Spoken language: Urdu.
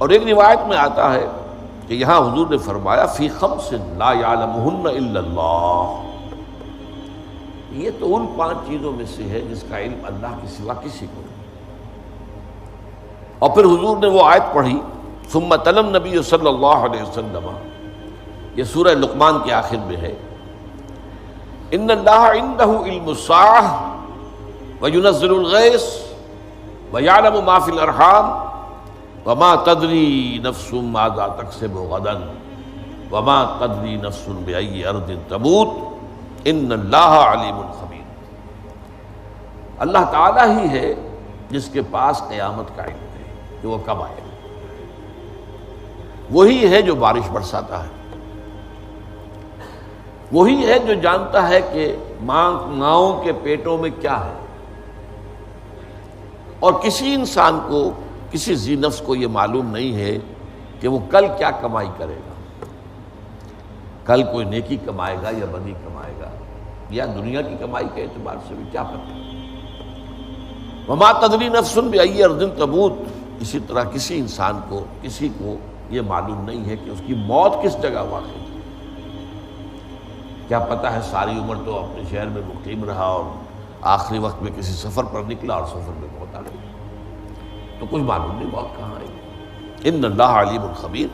اور ایک روایت میں آتا ہے کہ یہاں حضور نے فرمایا فی خمس لا یعلمہن الا اللہ، یہ تو ان 5 چیزوں میں سے ہے جس کا علم اللہ کے سوا کسی کو نہیں۔ اور پھر حضور نے وہ آیت پڑھی ثم تلا النبی صلی اللہ علیہ وسلم، یہ سورہ لقمان کے آخر میں ہے، ان اللہ عندہ علم الساعہ وینزل الغیث ویعلم ما فی الارحام وما تدری نفس ماذا تکسب غدا وما تدری نفس بأی ارض تموت ان اللہ علیم خبیر۔ اللہ تعالیٰ ہی ہے جس کے پاس قیامت کا علم ہے کہ وہ کب آئے، وہی ہے جو بارش برساتا ہے، وہی ہے جو جانتا ہے کہ ماؤں کے پیٹوں میں کیا ہے، اور کسی انسان کو، کسی ذی نفس کو یہ معلوم نہیں ہے کہ وہ کل کیا کمائی کرے گا، کل کوئی نیکی کمائے گا یا بدی کمائے گا، یا دنیا کی کمائی کے اعتبار سے بھی کیا پتہ۔ وما تدری نفس بأی ارض تموت، اسی طرح کسی انسان کو، کسی کو یہ معلوم نہیں ہے کہ اس کی موت کس جگہ واقع ہے۔ کیا پتہ ہے ساری عمر تو اپنے شہر میں مقیم رہا اور آخری وقت میں کسی سفر پر نکلا اور سفر میں موت آ گئی، تو کچھ معلوم نہیں موت کہاں آئی۔ ان اللہ علیم خبیر۔